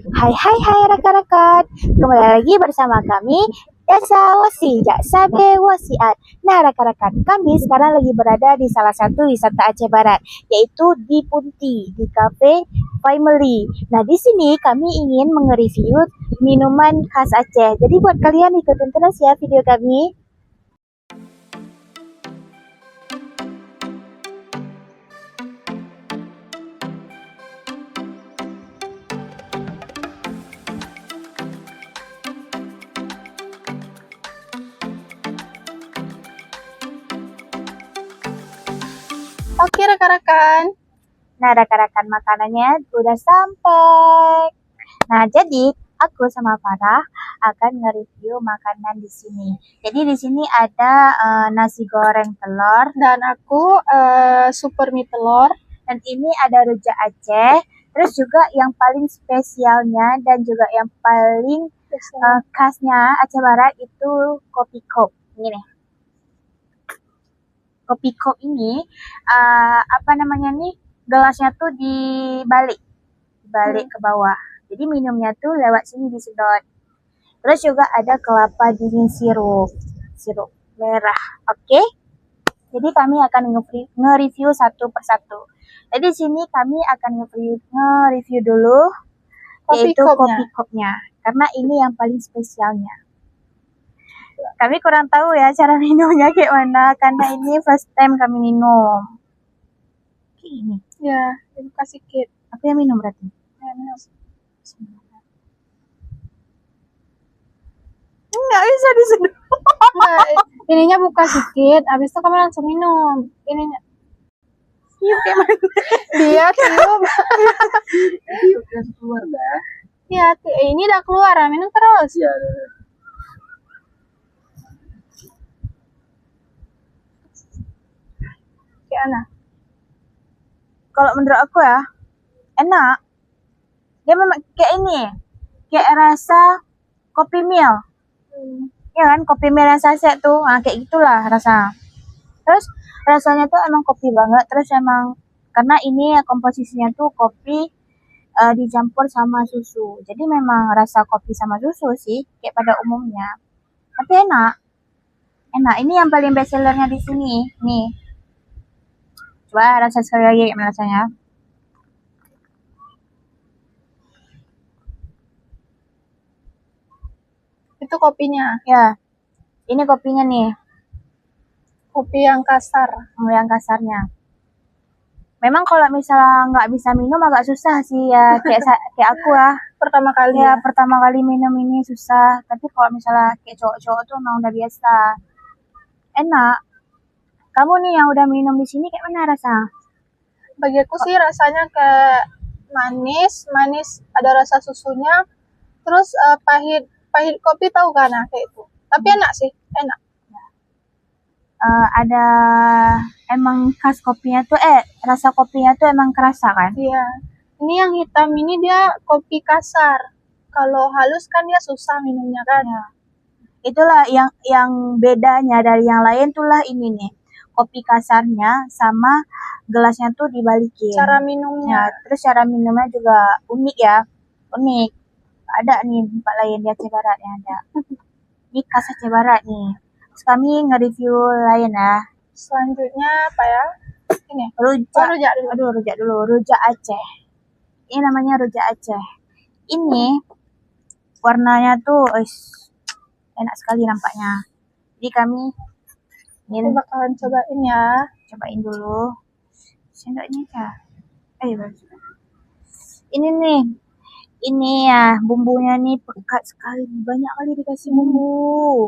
Hai hai hai rekan-rekan, kembali lagi bersama kami Desa Wasi, Jaksabe Wasiat. Nah rekan-rekan, kami sekarang lagi berada di salah satu wisata Aceh Barat, yaitu di Punti, di Cafe Family. Nah di sini kami ingin menge-review minuman khas Aceh. Jadi buat kalian ikutin terus ya video kami. Oke rekan-rekan. Nah rekan-rekan, makanannya udah sampai. Nah, jadi aku sama Farah akan nge-review makanan di sini. Jadi di sini ada nasi goreng telur Dan aku super mie telur. dan ini ada rujak Aceh. Terus juga yang paling spesialnya dan juga yang paling khasnya Aceh Barat itu kopi kop. Ini nih. Kopi kop ini apa namanya nih? Gelasnya tuh dibalik ke bawah. Jadi minumnya tuh lewat sini disedot. Terus juga ada kelapa dingin sirup merah. Oke? Jadi kami akan nge-review satu persatu. Jadi sini kami akan nge-review dulu yaitu kopi kopnya. Karena ini yang paling spesialnya. Kami kurang tahu ya cara minumnya kayak mana karena ini first time kami minum. Kayak ini. Ya, buka sedikit. Aku yang minum berarti. Ya, minum. Nggak bisa disedot. Nah, ininya buka sedikit, habis itu kamu langsung minum. Ininya. Tiup kayak mana? Dia tiup. Tiup dan keluar dah. Ya, ini udah keluar, minum terus. Ya. Kayak mana? Kalau menurut aku ya, enak. Dia memang kayak ini, kayak rasa kopi mil. Ya kan, kopi mil yang saset tuh, nah, kayak gitulah rasa. Terus rasanya tuh emang kopi banget. Terus emang karena ini komposisinya tuh kopi dicampur sama susu. Jadi memang rasa kopi sama susu sih, kayak pada umumnya. Tapi enak. Ini yang paling best sellernya di sini. Nih. Coba rasa sekali lagi gimana rasanya. Itu kopinya. Ya. Ini kopinya nih. Kopi yang kasar. Yang kasarnya. Memang kalau misalnya nggak bisa minum agak susah sih ya, kayak aku ya. Pertama kali ya. Pertama kali minum ini susah. Tapi kalau misalnya kayak cowok-cowok tuh emang udah biasa. Enak. Kamu nih yang udah minum di sini kayak mana rasa? Bagi aku sih rasanya kayak manis ada rasa susunya. Terus pahit kopi tahu kan, nah, kayak itu. Tapi enak sih, enak. Ada emang khas kopinya tuh rasa kopinya tuh emang kerasa kan? Iya. Ini yang hitam ini dia kopi kasar. Kalau halus kan dia susah minumnya kan. Ya. Itulah yang bedanya dari yang lain tuhlah ini nih. Kopi kasarnya sama gelasnya tuh dibalikin. Cara minumnya. Ya, terus cara minumnya juga unik ya. Unik. Ada nih tempat lain di Aceh Barat yang ada. Ini khas Aceh Barat nih. Terus kami nge-review lain ya. Selanjutnya apa ya? Ini. Rujak. Rujak dulu. Aduh, rujak dulu. Rujak Aceh. Ini namanya rujak Aceh. Ini warnanya tuh enak sekali nampaknya. Jadi kami ini bakalan cobain ya. Cobain dulu. Sendoknya kah? Ini nih. Ini ya bumbunya nih pekat sekali. Banyak kali dikasih bumbu.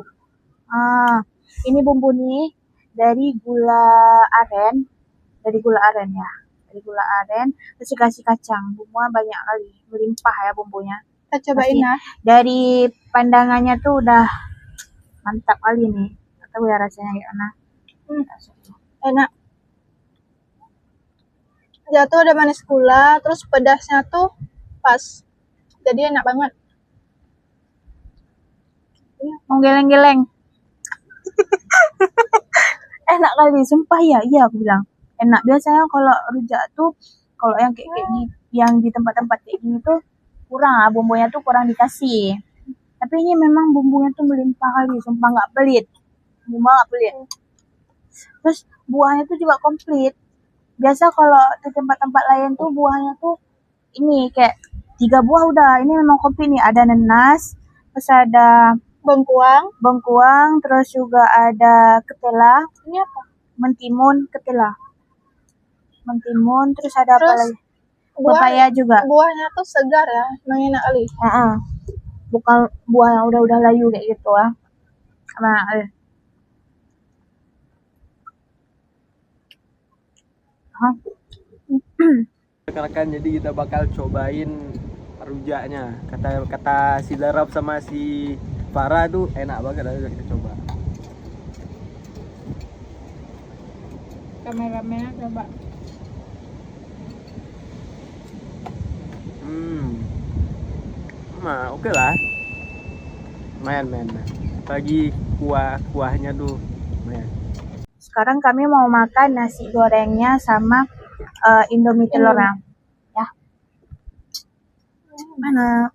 Ini bumbu nih dari gula aren. Dari gula aren ya. Dari gula aren. Terus dikasih kacang. Bumbunya banyak kali. Melimpah ya bumbunya. Kita cobain ya. Dari pandangannya tuh udah mantap kali nih. Tahu ya rasanya gimana? Enak. Dia tuh ada manis gula, terus pedasnya tuh pas. Jadi enak banget. Mau geleng-geleng. Enak kali, sumpah ya. Iya aku bilang. Enak. Biasanya kalau rujak tuh kalau yang kayak yang di tempat-tempat kayak gini tuh kurang lah, bumbunya tuh kurang dikasih. Tapi ini memang bumbunya tuh melimpah kali, sumpah nggak pelit. Bumbu nggak pelit. Terus buahnya tuh juga komplit. Biasa kalau di tempat-tempat lain tuh buahnya tuh ini kayak 3 buah udah. Ini memang komplit nih. Ada nanas, terus ada bengkuang, terus juga ada ketela. Ini apa? Mentimun, ketela. Mentimun, terus ada apa Terus lagi? Pepaya juga. Buahnya tuh segar ya, emang enak kali. Bukan buah yang udah layu kayak gitu ah. Nah, rekan-rekan, jadi kita bakal cobain rujaknya. Kata si Darab sama si Farah tuh enak banget, ayo kita coba. Kameramennya coba. Nah, oke lah. Main. Bagi kuahnya tuh main. sekarang kami mau makan nasi gorengnya sama Indomie telurnya. Ya. Mana?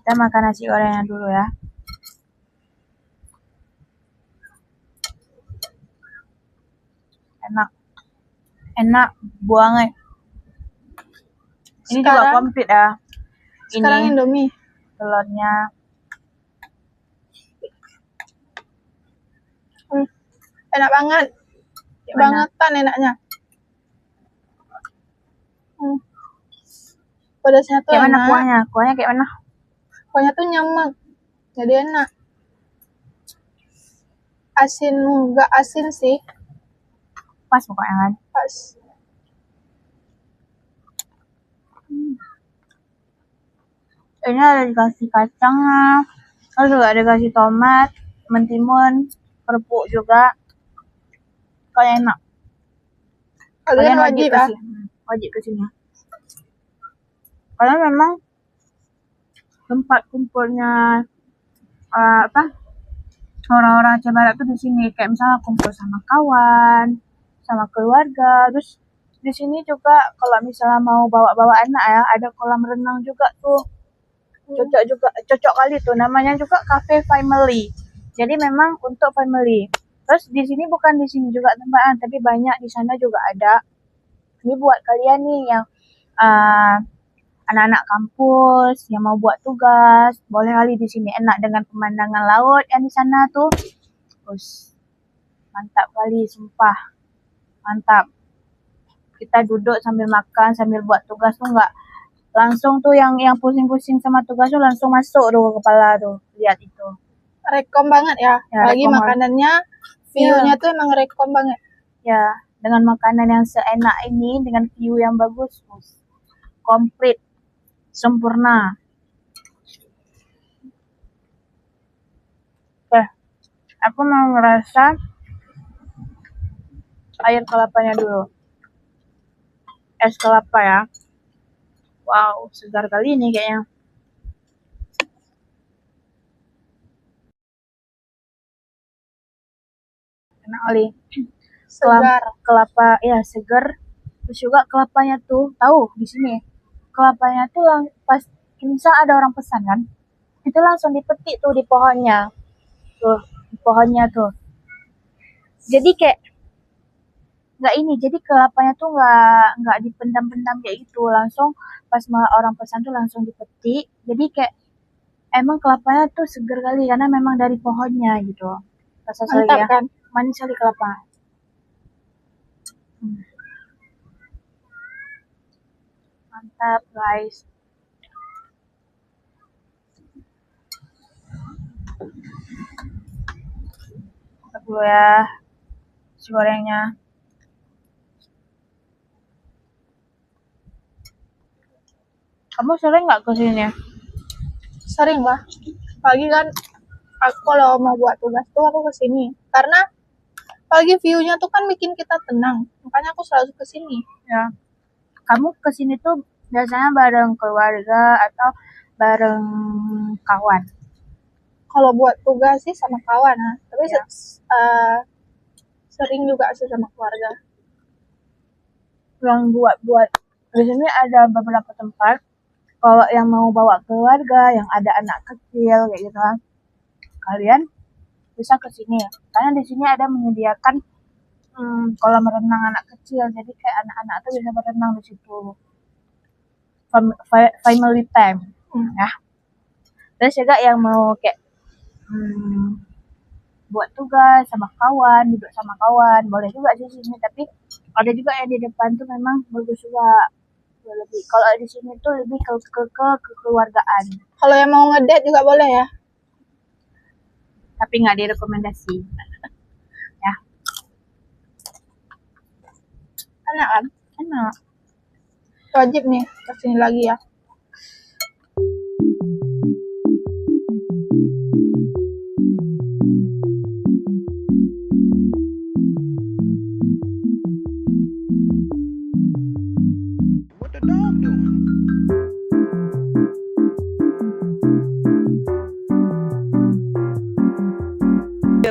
Kita makan nasi gorengnya dulu ya. Enak banget. Ini juga komplit ya. Sekarang Ini Indomie. telurnya. Enak banget. Bangetan enaknya. Pedasnya tuh kayak mana enak. kuahnya? Kuahnya kayak mana? Kuahnya tuh nyemek. Jadi enak. Asin, enggak asin sih. Pas pokoknya kan. Pas. Ini ada dikasih kacangnya, terus juga ada dikasih tomat, mentimun, kerupuk juga. Kayak enak. Kalian wajib kesini. Wajib kesini. Karena memang tempat kumpulnya orang-orang Aceh Barat tuh di sini. Kayak misalnya kumpul sama kawan, sama keluarga. Terus di sini juga kalau misalnya mau bawa anak ya, ada kolam renang juga tuh. Cocok kali tuh, namanya juga cafe family. Jadi memang untuk family. Terus di sini bukan di sini juga tempatnya, tapi banyak di sana juga ada. Ini buat kalian nih yang anak-anak kampus yang mau buat tugas, boleh kali di sini, enak dengan pemandangan laut yang di sana tuh. Terus mantap kali, sumpah. Mantap. Kita duduk sambil makan, sambil buat tugas tuh enggak langsung tuh yang pusing-pusing sama tugas tuh langsung masuk tuh ke kepala tuh. Lihat itu. Rekom banget ya. Lagi makanannya, view-nya tuh emang rekom banget. Ya, dengan makanan yang seenak ini, dengan view yang bagus, komplit, sempurna. Oke, aku mau ngerasa air kelapanya dulu. Es kelapa ya. Wow, segar kali ini kayaknya. Enak kali. Kelapa ya segar. Terus juga kelapanya tuh, tahu di sini. Kelapanya tuh pas misal ada orang pesan kan, itu langsung dipetik tuh di pohonnya. Tuh, di pohonnya tuh. Jadi kayak jadi kelapanya tuh nggak dipendam-pendam kayak gitu, langsung pas orang pesan tuh langsung dipetik. Jadi kayak emang kelapanya tuh seger kali karena memang dari pohonnya gitu. Rasa mantap ya. Kan? Manis sekali kelapa. Mantap guys. Mantap dulu ya nasi gorengnya. Kamu sering nggak kesini? Sering lah. Pagi kan aku kalau mau buat tugas tuh aku kesini. Karena pagi view-nya tuh kan bikin kita tenang. Makanya aku selalu kesini. Ya. Kamu kesini tuh biasanya bareng keluarga atau bareng kawan? Kalau buat tugas sih sama kawan. Tapi sering juga sih sama keluarga. yang buat di sini ada beberapa tempat. Kalau yang mau bawa keluarga, yang ada anak kecil kayak gitu kan, kalian bisa ke sini. Karena di sini ada menyediakan kolam renang anak kecil. Jadi kayak anak-anak tuh bisa berenang di situ. Family time, ya. Terus juga yang mau kayak buat tugas sama kawan, duduk sama kawan, boleh juga di sini. Tapi ada juga yang di depan tuh memang bagus juga. Lebih kalau di sini tuh lebih ke kekeluargaan. Kalau yang mau ngedate juga boleh ya. Tapi nggak direkomendasi. Ya. Enak kan? Enak. Wajib nih kesini lagi ya.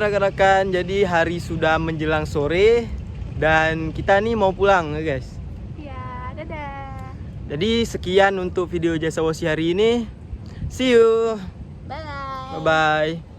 Rekan-rekan, jadi hari sudah menjelang sore dan kita nih mau pulang ya guys. Ya, dadah. Jadi sekian untuk video Jasa Wosi hari ini. See you. Bye. Bye bye.